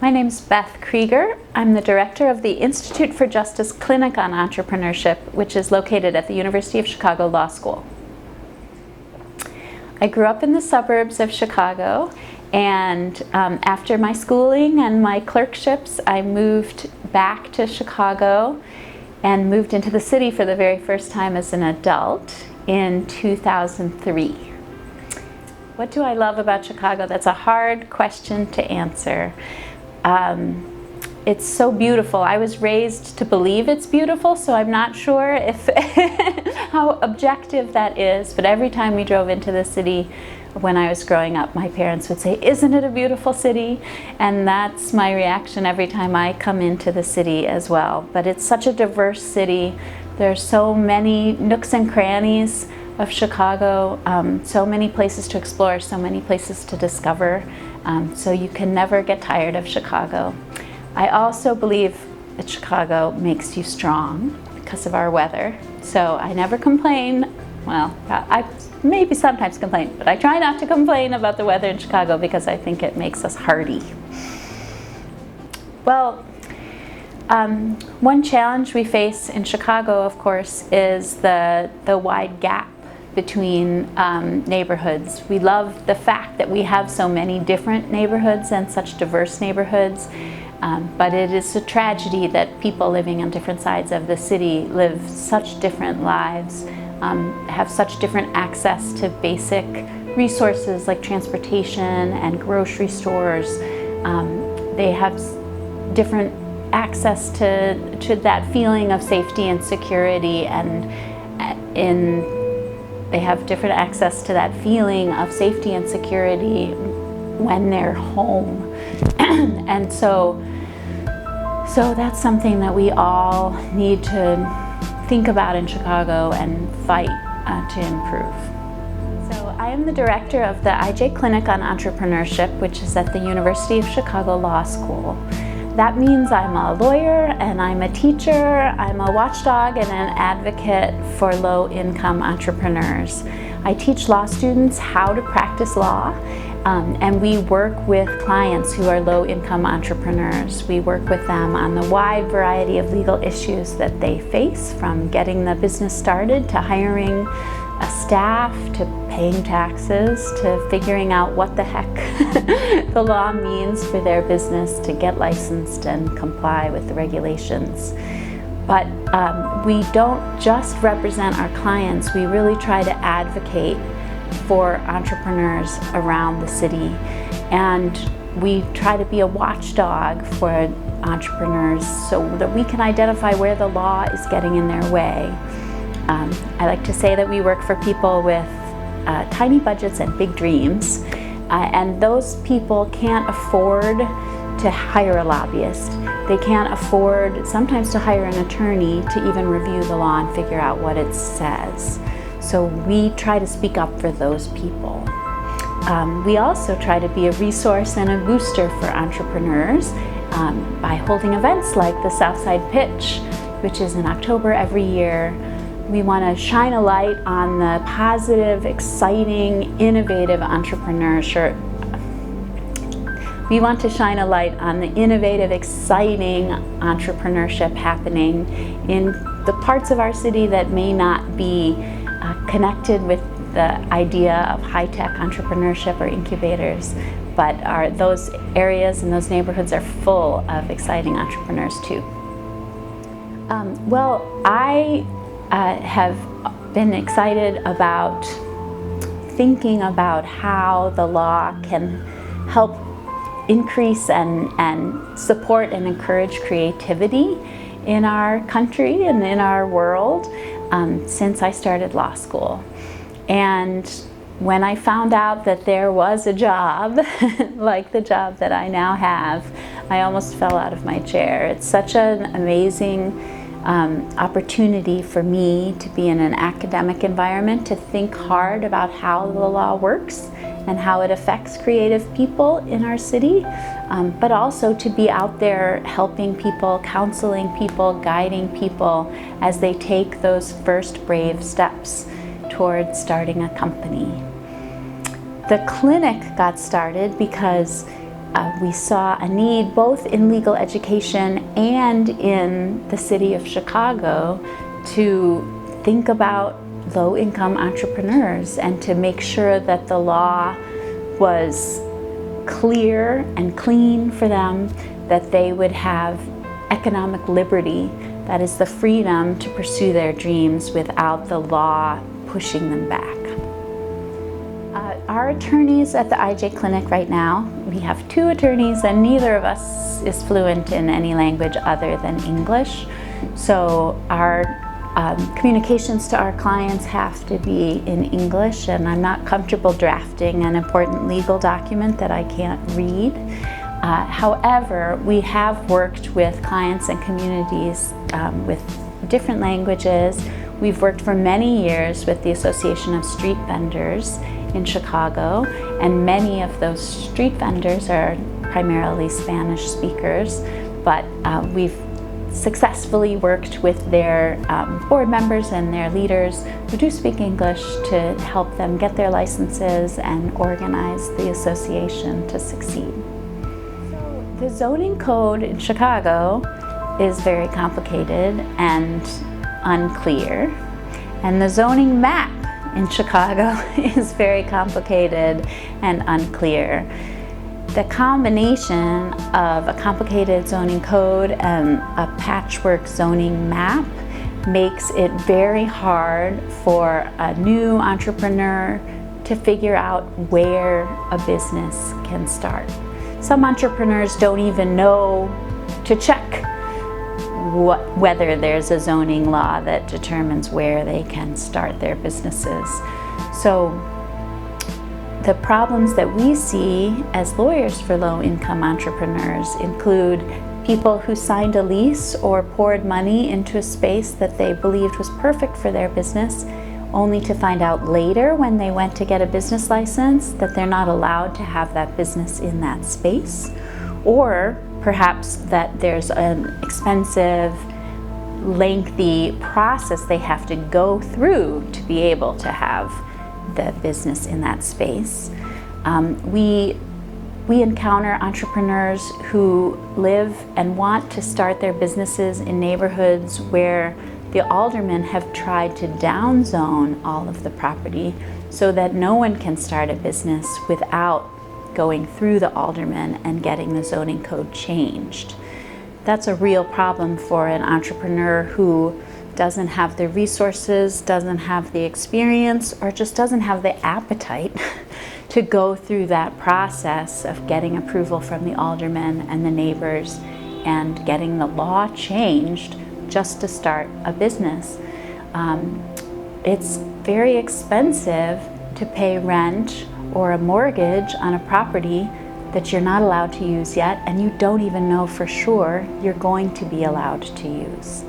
My name's Beth Kregor. I'm the director of the Institute for Justice Clinic on Entrepreneurship, which is located at the University of Chicago Law School. I grew up in the suburbs of Chicago, and after my schooling and my clerkships, I moved back to Chicago and moved into the city for the very first time as an adult in 2003. What do I love about Chicago? That's a hard question to answer. It's so beautiful. I was raised to believe it's beautiful, so I'm not sure if how objective that is, but every time we drove into the city when I was growing up, my parents would say, "Isn't it a beautiful city?" And that's my reaction every time I come into the city as well. But it's such a diverse city. There's so many nooks and crannies of Chicago, so many places to explore, so many places to discover, so you can never get tired of Chicago. I also believe that Chicago makes you strong because of our weather, so I never complain. Well, I maybe sometimes complain, but I try not to complain about the weather in Chicago because I think it makes us hardy. Well, one challenge we face in Chicago, of course, is the wide gap between neighborhoods. We love the fact that we have so many different neighborhoods and such diverse neighborhoods, but it is a tragedy that people living on different sides of the city live such different lives, have such different access to basic resources like transportation and grocery stores. They have different access to that feeling of safety and security, and they have different access to that feeling of safety and security when they're home. And so that's something that we all need to think about in Chicago and fight to improve. So I am the director of the IJ Clinic on Entrepreneurship, which is at the University of Chicago Law School. That means I'm a lawyer and I'm a teacher, I'm a watchdog and an advocate for low-income entrepreneurs. I teach law students how to practice law, and we work with clients who are low-income entrepreneurs. We work with them on the wide variety of legal issues that they face, from getting the business started to hiring a staff, to paying taxes, to figuring out what the heck the law means for their business to get licensed and comply with the regulations. But we don't just represent our clients, we really try to advocate for entrepreneurs around the city. And we try to be a watchdog for entrepreneurs so that we can identify where the law is getting in their way. I like to say that we work for people with tiny budgets and big dreams, and those people can't afford to hire a lobbyist. They can't afford sometimes to hire an attorney to even review the law and figure out what it says. So we try to speak up for those people. We also try to be a resource and a booster for entrepreneurs by holding events like the Southside Pitch, which is in October every year. We want to shine a light on the positive, exciting, innovative entrepreneurship. We want to shine a light on the innovative, exciting entrepreneurship happening in the parts of our city that may not be connected with the idea of high-tech entrepreneurship or incubators, but those areas and those neighborhoods are full of exciting entrepreneurs too. Well, I have been excited about thinking about how the law can help increase and support and encourage creativity in our country and in our world since I started law school. And when I found out that there was a job like the job that I now have, I almost fell out of my chair. It's such an amazing opportunity for me to be in an academic environment, to think hard about how the law works and how it affects creative people in our city, but also to be out there helping people, counseling people, guiding people as they take those first brave steps towards starting a company. The clinic got started because we saw a need both in legal education and in the city of Chicago to think about low-income entrepreneurs and to make sure that the law was clear and clean for them, that they would have economic liberty, that is the freedom to pursue their dreams without the law pushing them back. Our attorneys at the IJ Clinic right now, we have 2 attorneys and neither of us is fluent in any language other than English. So our communications to our clients have to be in English, and I'm not comfortable drafting an important legal document that I can't read. However, we have worked with clients and communities with different languages. We've worked for many years with the Association of Street Vendors in Chicago, and many of those street vendors are primarily Spanish speakers, but we've successfully worked with their board members and their leaders who do speak English to help them get their licenses and organize the association to succeed. So the zoning code in Chicago is very complicated and unclear, and the zoning map in Chicago is very complicated and unclear. The combination of a complicated zoning code and a patchwork zoning map makes it very hard for a new entrepreneur to figure out where a business can start. Some entrepreneurs don't even know to check whether there's a zoning law that determines where they can start their businesses. So the problems that we see as lawyers for low-income entrepreneurs include people who signed a lease or poured money into a space that they believed was perfect for their business, only to find out later when they went to get a business license that they're not allowed to have that business in that space, or perhaps that there's an expensive, lengthy process they have to go through to be able to have the business in that space. We encounter entrepreneurs who live and want to start their businesses in neighborhoods where the aldermen have tried to downzone all of the property so that no one can start a business without going through the aldermen and getting the zoning code changed. That's a real problem for an entrepreneur who doesn't have the resources, doesn't have the experience, or just doesn't have the appetite to go through that process of getting approval from the aldermen and the neighbors and getting the law changed just to start a business. It's very expensive to pay rent or a mortgage on a property that you're not allowed to use yet, and you don't even know for sure you're going to be allowed to use.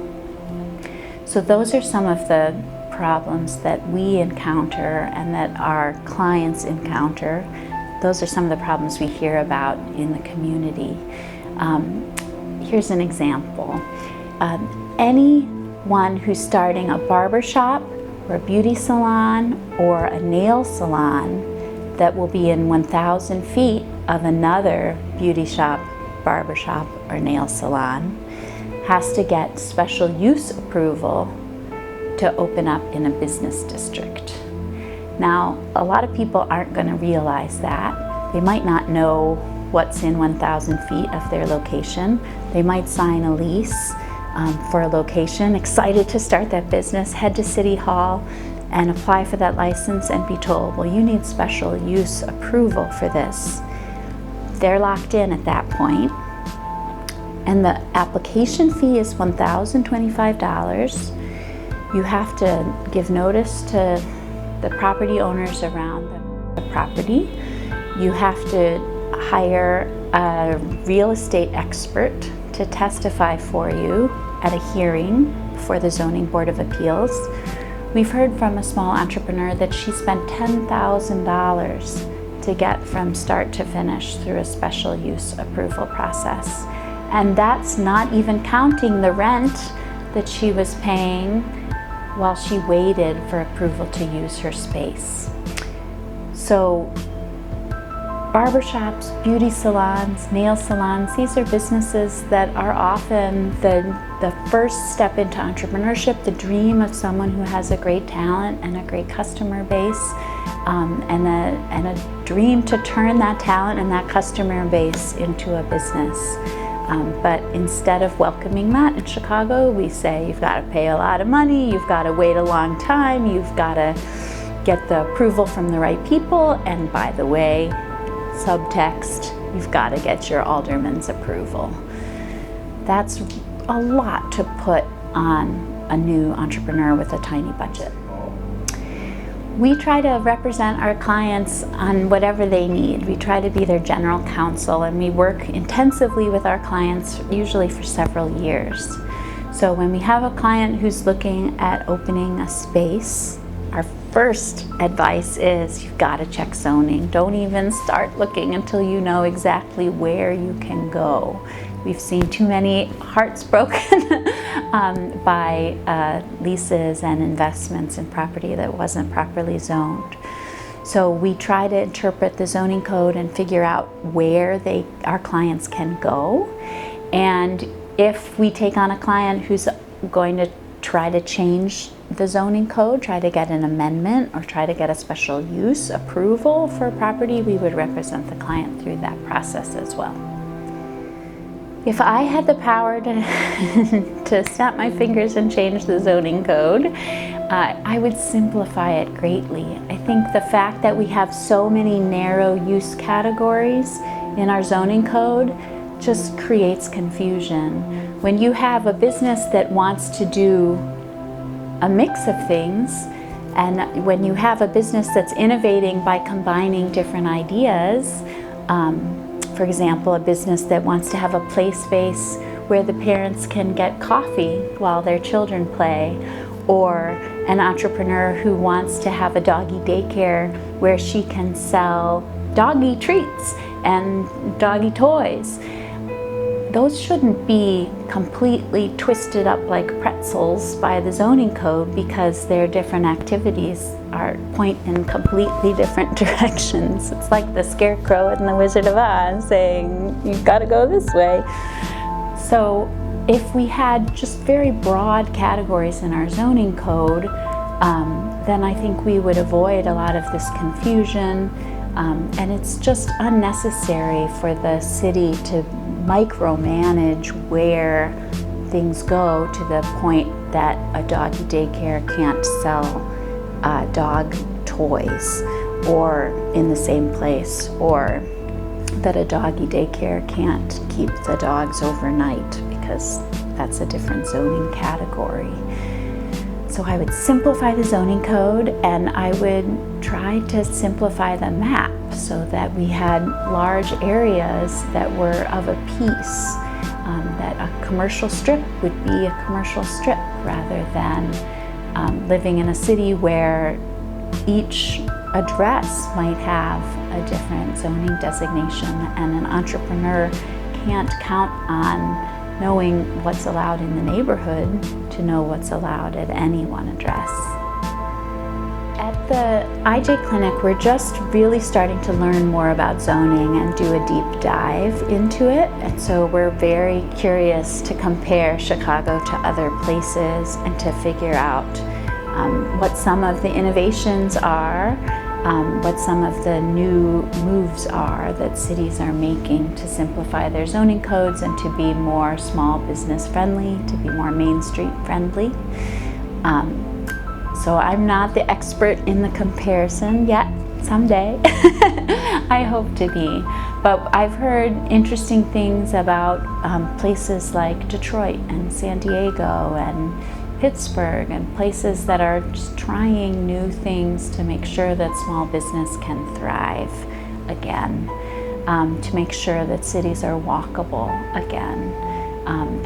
So those are some of the problems that we encounter and that our clients encounter. Those are some of the problems we hear about in the community. Here's an example. Anyone who's starting a barber shop or a beauty salon or a nail salon that will be in 1,000 feet of another beauty shop, barber shop, or nail salon has to get special use approval to open up in a business district. Now, a lot of people aren't going to realize that. They might not know what's in 1,000 feet of their location. They might sign a lease for a location, excited to start that business, head to City Hall and apply for that license and be told, well, you need special use approval for this. They're locked in at that point. And the application fee is $1,025. You have to give notice to the property owners around the property. You have to hire a real estate expert to testify for you at a hearing before the Zoning Board of Appeals. We've heard from a small entrepreneur that she spent $10,000 to get from start to finish through a special use approval process. And that's not even counting the rent that she was paying while she waited for approval to use her space. So barbershops, beauty salons, nail salons, these are businesses that are often the first step into entrepreneurship, the dream of someone who has a great talent and a great customer base, and a dream to turn that talent and that customer base into a business. But instead of welcoming that in Chicago, we say you've got to pay a lot of money, you've got to wait a long time, you've got to get the approval from the right people, and by the way, subtext, you've got to get your alderman's approval. That's a lot to put on a new entrepreneur with a tiny budget. We try to represent our clients on whatever they need. We try to be their general counsel, and we work intensively with our clients, usually for several years. So when we have a client who's looking at opening a space, our first advice is you've got to check zoning. Don't even start looking until you know exactly where you can go. We've seen too many hearts broken by leases and investments in property that wasn't properly zoned. So we try to interpret the zoning code and figure out where our clients can go. And if we take on a client who's going to try to change the zoning code, try to get an amendment, or try to get a special use approval for a property, we would represent the client through that process as well. If I had the power to snap my fingers and change the zoning code, I would simplify it greatly. I think the fact that we have so many narrow use categories in our zoning code just creates confusion. When you have a business that wants to do a mix of things, and when you have a business that's innovating by combining different ideas, for example, a business that wants to have a play space where the parents can get coffee while their children play, or an entrepreneur who wants to have a doggy daycare where she can sell doggy treats and doggy toys. Those shouldn't be completely twisted up like pretzels by the zoning code, because their different activities point in completely different directions. It's like the Scarecrow in The Wizard of Oz saying, you've got to go this way. So if we had just very broad categories in our zoning code, then I think we would avoid a lot of this confusion. And it's just unnecessary for the city to micromanage where things go to the point that a doggy daycare can't sell dog toys or in the same place, or that a doggy daycare can't keep the dogs overnight because that's a different zoning category. So I would simplify the zoning code, and I would try to simplify the map so that we had large areas that were of a piece, that a commercial strip would be a commercial strip rather than living in a city where each address might have a different zoning designation, and an entrepreneur can't count on knowing what's allowed in the neighborhood to know what's allowed at any one address. At the IJ Clinic, we're just really starting to learn more about zoning and do a deep dive into it. And so we're very curious to compare Chicago to other places and to figure out what some of the innovations are, what some of the new moves are that cities are making to simplify their zoning codes and to be more small business friendly, to be more Main Street friendly. So I'm not the expert in the comparison yet. Someday I hope to be. But I've heard interesting things about places like Detroit and San Diego and Pittsburgh, and places that are just trying new things to make sure that small business can thrive again, to make sure that cities are walkable again.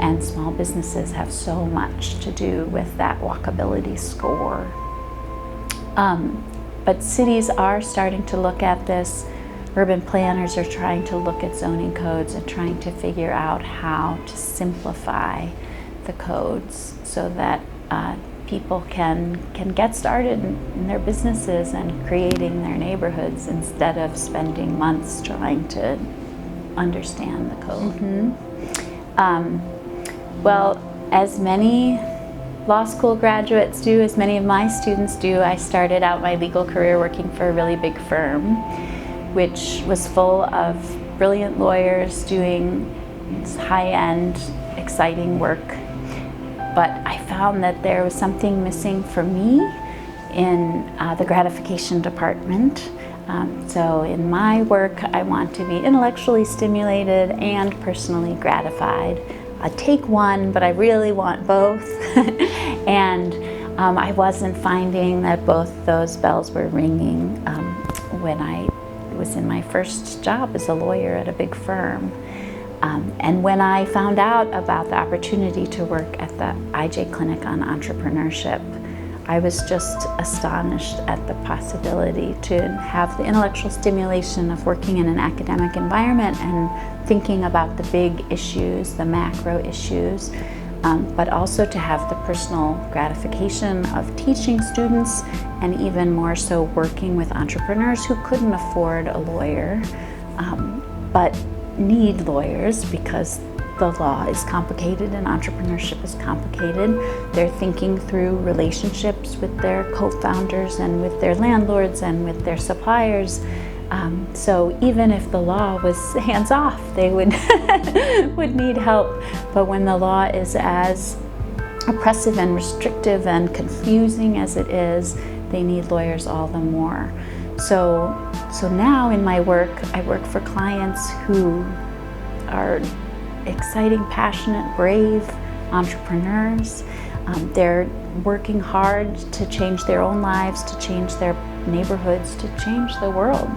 And small businesses have so much to do with that walkability score. But cities are starting to look at this. Urban planners are trying to look at zoning codes and trying to figure out how to simplify the codes so that people can get started in their businesses and creating their neighborhoods instead of spending months trying to understand the code. Well, as many law school graduates do, as many of my students do, I started out my legal career working for a really big firm, which was full of brilliant lawyers doing high-end, exciting work. But I found that there was something missing for me in the gratification department. So in my work, I want to be intellectually stimulated and personally gratified. I take one, but I really want both. And I wasn't finding that both those bells were ringing when I was in my first job as a lawyer at a big firm. And when I found out about the opportunity to work at the IJ Clinic on Entrepreneurship, I was just astonished at the possibility to have the intellectual stimulation of working in an academic environment and thinking about the big issues, the macro issues, but also to have the personal gratification of teaching students, and even more so working with entrepreneurs who couldn't afford a lawyer, but need lawyers because the law is complicated and entrepreneurship is complicated. They're thinking through relationships with their co-founders and with their landlords and with their suppliers. So even if the law was hands-off, they would would need help. But when the law is as oppressive and restrictive and confusing as it is, they need lawyers all the more. So now in my work, I work for clients who are exciting, passionate, brave entrepreneurs. They're working hard to change their own lives, to change their neighborhoods, to change the world.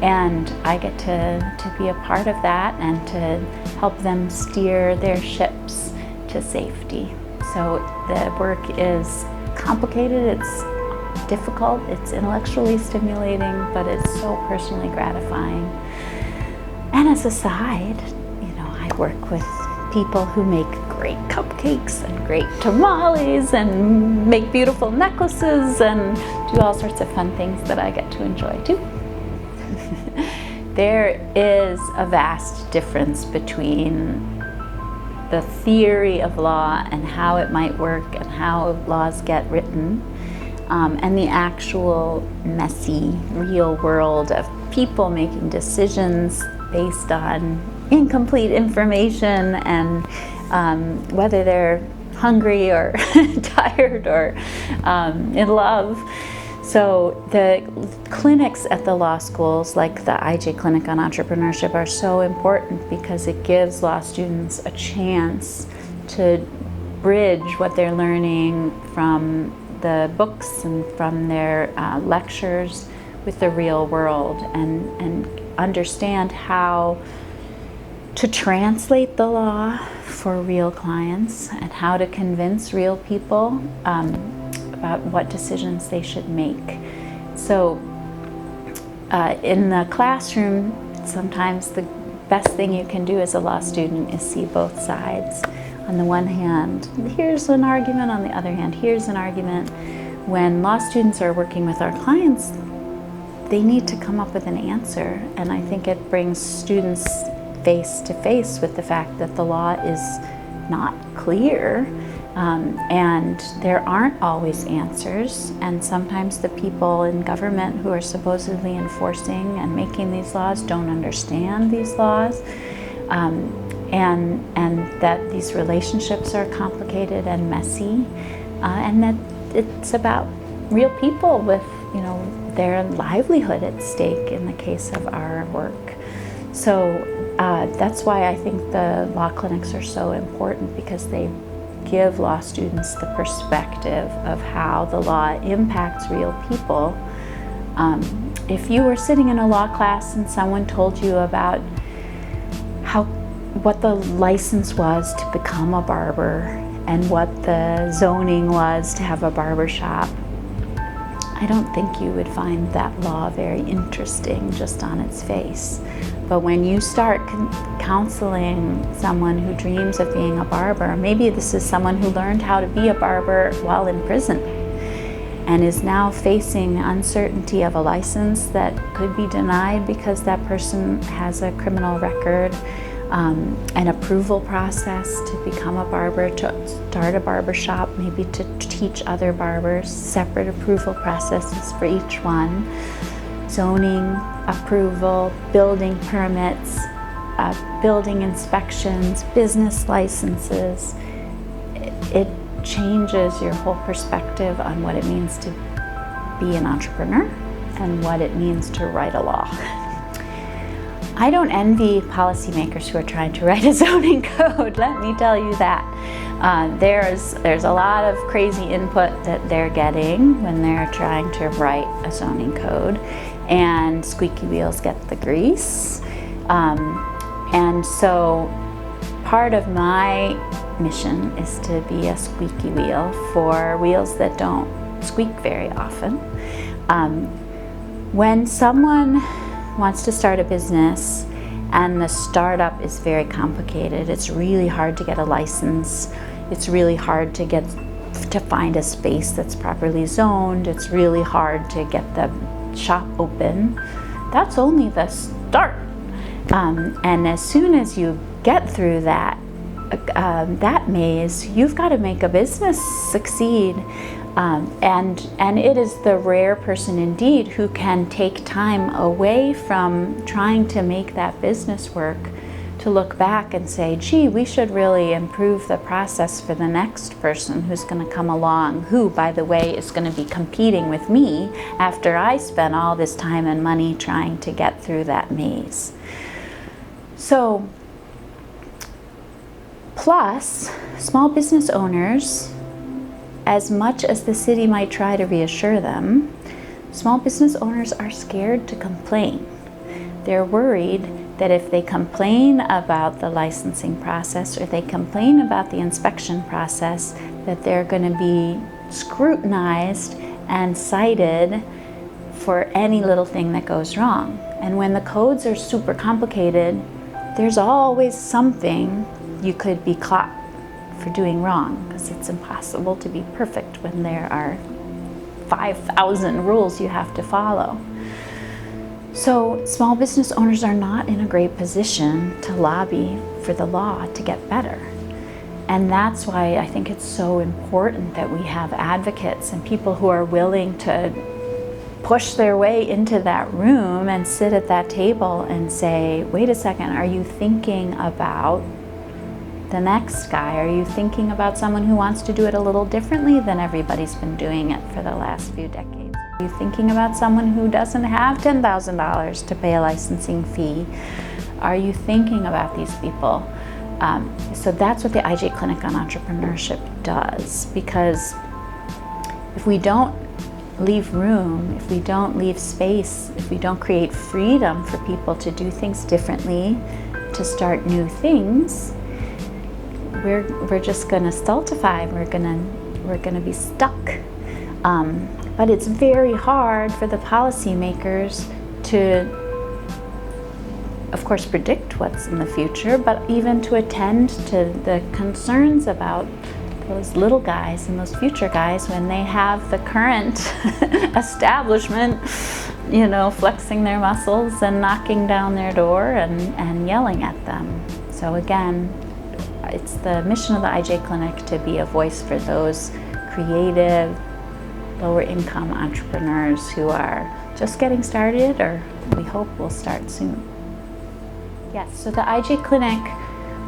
And I get to be a part of that and to help them steer their ships to safety. So the work is complicated, it's difficult, it's intellectually stimulating, but it's so personally gratifying. And as a side, I work with people who make great cupcakes and great tamales and make beautiful necklaces and do all sorts of fun things that I get to enjoy too. There is a vast difference between the theory of law and how it might work and how laws get written, and the actual messy real world of people making decisions based on incomplete information and whether they're hungry or tired or in love. So the clinics at the law schools, like the IJ Clinic on Entrepreneurship, are so important because it gives law students a chance to bridge what they're learning from the books and from their lectures with the real world, and understand how to translate the law for real clients and how to convince real people about what decisions they should make. So in the classroom, sometimes the best thing you can do as a law student is see both sides. On the one hand, here's an argument. On the other hand, here's an argument. When law students are working with our clients, they need to come up with an answer. And I think it brings students face to face with the fact that the law is not clear, and there aren't always answers, and sometimes the people in government who are supposedly enforcing and making these laws don't understand these laws, and that these relationships are complicated and messy, and that it's about real people with their livelihood at stake in the case of our work. So that's why I think the law clinics are so important, because they give law students the perspective of how the law impacts real people. If you were sitting in a law class and someone told you about what the license was to become a barber and what the zoning was to have a barber shop, I don't think you would find that law very interesting just on its face. But when you start counseling someone who dreams of being a barber, maybe this is someone who learned how to be a barber while in prison and is now facing uncertainty of a license that could be denied because that person has a criminal record, an approval process to become a barber, to start a barber shop, maybe to teach other barbers, separate approval processes for each one, zoning approval, building permits, building inspections, business licenses. It changes your whole perspective on what it means to be an entrepreneur and what it means to write a law. I don't envy policymakers who are trying to write a zoning code, let me tell you that. There's a lot of crazy input that they're getting when they're trying to write a zoning code, and squeaky wheels get the grease. And so part of my mission is to be a squeaky wheel for wheels that don't squeak very often. When someone wants to start a business and the startup is very complicated, it's really hard to get a license, it's really hard to find a space that's properly zoned, it's really hard to get the shop open, that's only the start. And as soon as you get through that maze, you've got to make a business succeed. And it is the rare person indeed who can take time away from trying to make that business work to look back and say, gee, we should really improve the process for the next person who's going to come along, who, by the way, is going to be competing with me after I spent all this time and money trying to get through that maze. So, plus, small business owners, as much as the city might try to reassure them, small business owners are scared to complain. They're worried that if they complain about the licensing process or they complain about the inspection process, that they're going to be scrutinized and cited for any little thing that goes wrong. And when the codes are super complicated, there's always something you could be caught for doing wrong, because it's impossible to be perfect when there are 5,000 rules you have to follow. So small business owners are not in a great position to lobby for the law to get better. And that's why I think it's so important that we have advocates and people who are willing to push their way into that room and sit at that table and say, wait a second, are you thinking about the next guy? Are you thinking about someone who wants to do it a little differently than everybody's been doing it for the last few decades? Are you thinking about someone who doesn't have $10,000 to pay a licensing fee? Are you thinking about these people? So that's what the IJ Clinic on Entrepreneurship does, because if we don't leave room, if we don't leave space, if we don't create freedom for people to do things differently, to start new things, we're just going to stultify. We're going to be stuck. But it's very hard for the policymakers to, of course, predict what's in the future, but even to attend to the concerns about those little guys and those future guys when they have the current establishment, flexing their muscles and knocking down their door and yelling at them. So again, it's the mission of the IJ Clinic to be a voice for those creative, lower income entrepreneurs who are just getting started, or we hope will start soon. Yes, so the IJ Clinic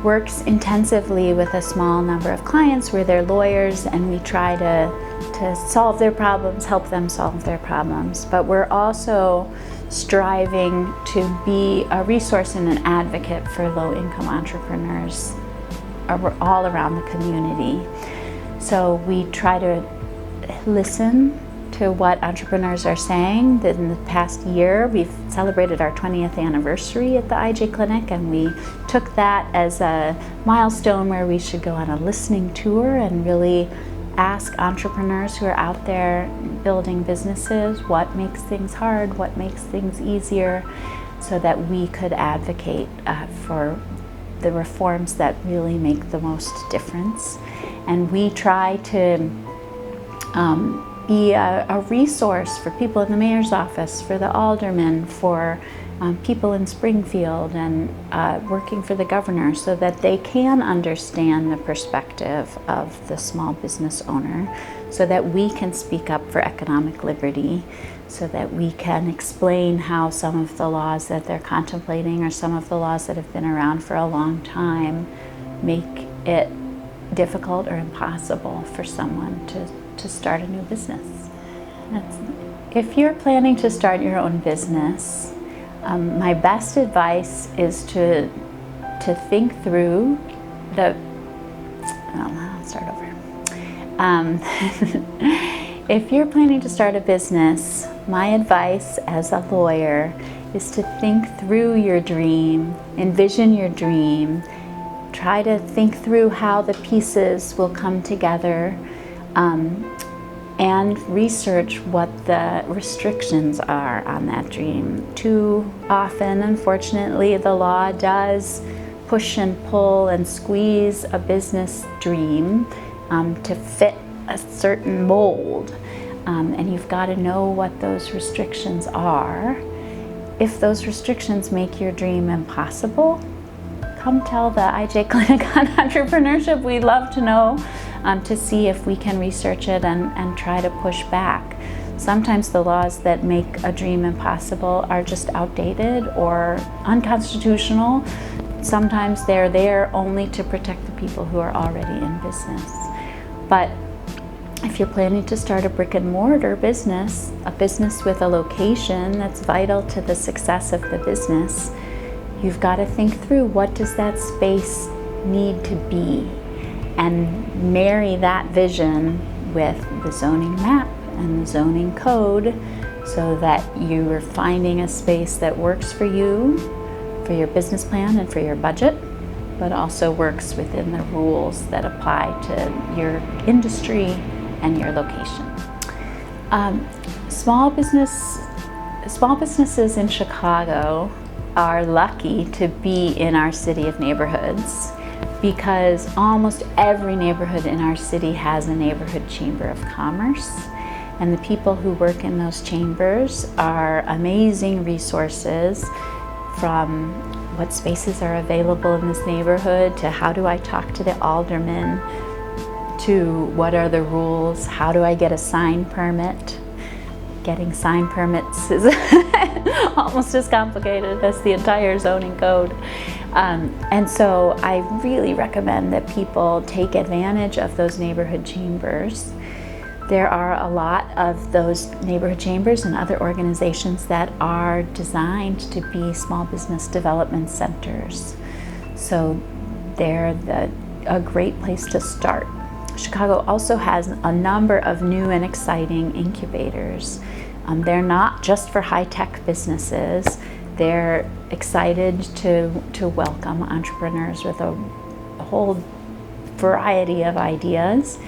works intensively with a small number of clients. We're their lawyers, and we try to solve their problems, help them solve their problems. But we're also striving to be a resource and an advocate for low-income entrepreneurs all around the community. So we try to listen to what entrepreneurs are saying. In the past year, we've celebrated our 20th anniversary at the IJ Clinic, and we took that as a milestone where we should go on a listening tour and really ask entrepreneurs who are out there building businesses what makes things hard, what makes things easier, so that we could advocate for the reforms that really make the most difference. And we try to be a resource for people in the mayor's office, for the aldermen, for people in Springfield, and working for the governor, so that they can understand the perspective of the small business owner, so that we can speak up for economic liberty, so that we can explain how some of the laws that they're contemplating, or some of the laws that have been around for a long time, make it difficult or impossible for someone to start a new business. If you're planning to start your own business, my best advice is to think through I'll start over. If you're planning to start a business, my advice as a lawyer is to think through your dream, envision your dream, try to think through how the pieces will come together, and research what the restrictions are on that dream. Too often, unfortunately, the law does push and pull and squeeze a business dream to fit a certain mold, and you've got to know what those restrictions are. If those restrictions make your dream impossible, come tell the IJ Clinic on Entrepreneurship. We'd love to know, to see if we can research it and try to push back. Sometimes the laws that make a dream impossible are just outdated or unconstitutional. Sometimes they're there only to protect the people who are already in business. But if you're planning to start a brick and mortar business, a business with a location that's vital to the success of the business, you've got to think through, what does that space need to be, and marry that vision with the zoning map and the zoning code, so that you're finding a space that works for you, for your business plan and for your budget, but also works within the rules that apply to your industry and your location. Small businesses in Chicago are lucky to be in our city of neighborhoods, because almost every neighborhood in our city has a neighborhood chamber of commerce, and the people who work in those chambers are amazing resources, from what spaces are available in this neighborhood, to how do I talk to the alderman, to what are the rules, how do I get a sign permit. Getting sign permits is almost as complicated as the entire zoning code. And so I really recommend that people take advantage of those neighborhood chambers. There are a lot of those neighborhood chambers and other organizations that are designed to be small business development centers. So they're a great place to start. Chicago also has a number of new and exciting incubators. They're not just for high-tech businesses. They're excited to welcome entrepreneurs with a whole variety of ideas.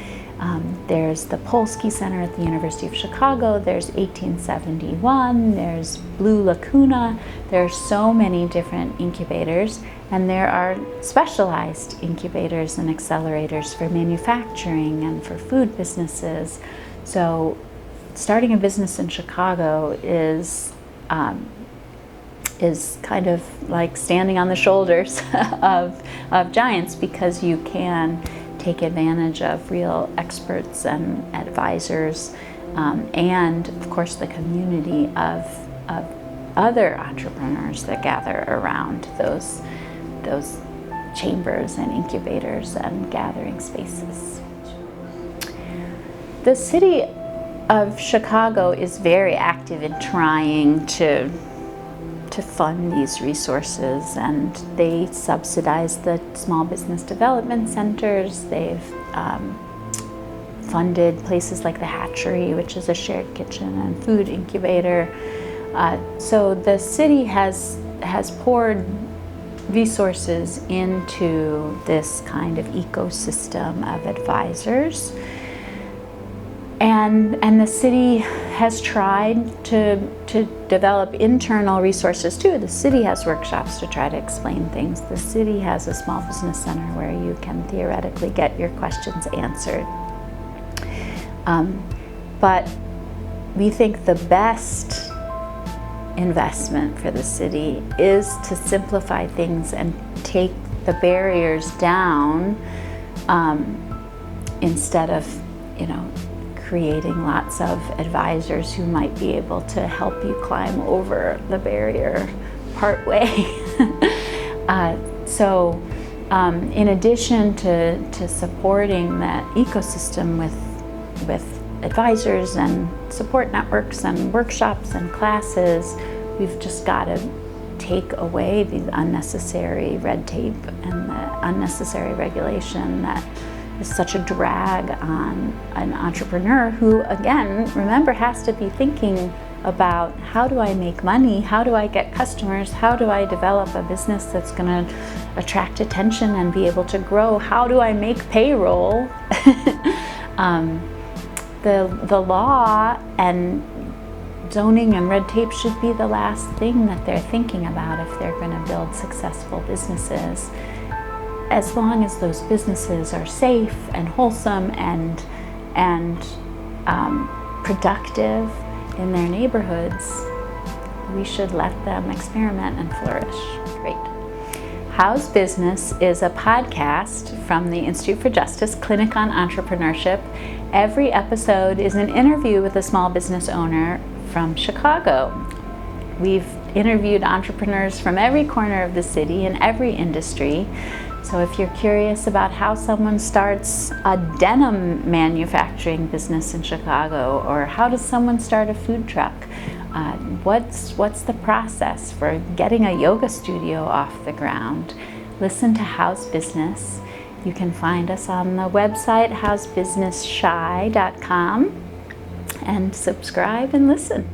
There's the Polsky Center at the University of Chicago, there's 1871, there's Blue Lacuna. There are so many different incubators, and there are specialized incubators and accelerators for manufacturing and for food businesses. So starting a business in Chicago is kind of like standing on the shoulders of giants, because you can take advantage of real experts and advisors, and of course the community of other entrepreneurs that gather around those chambers and incubators and gathering spaces. The city of Chicago is very active in trying to fund these resources, and they subsidize the small business development centers. They've funded places like the Hatchery, which is a shared kitchen and food incubator. So the city has poured resources into this kind of ecosystem of advisors. And the city has tried to develop internal resources too. The city has workshops to try to explain things. The city has a small business center where you can theoretically get your questions answered. But we think the best investment for the city is to simplify things and take the barriers down, instead of, creating lots of advisors who might be able to help you climb over the barrier part way. So in addition to supporting that ecosystem with advisors and support networks and workshops and classes, we've just got to take away the unnecessary red tape and the unnecessary regulation that is such a drag on an entrepreneur who, again, remember, has to be thinking about, how do I make money? How do I get customers? How do I develop a business that's going to attract attention and be able to grow? How do I make payroll? The law and zoning and red tape should be the last thing that they're thinking about if they're going to build successful businesses. As long as those businesses are safe and wholesome and productive in their neighborhoods, we should let them experiment and flourish. Great. How's Business is a podcast from the Institute for Justice Clinic on Entrepreneurship. Every episode is an interview with a small business owner from Chicago. We've interviewed entrepreneurs from every corner of the city and every industry. So if you're curious about how someone starts a denim manufacturing business in Chicago, or how does someone start a food truck, what's the process for getting a yoga studio off the ground, listen to How's Business. You can find us on the website howsbusinessshy.com and subscribe and listen.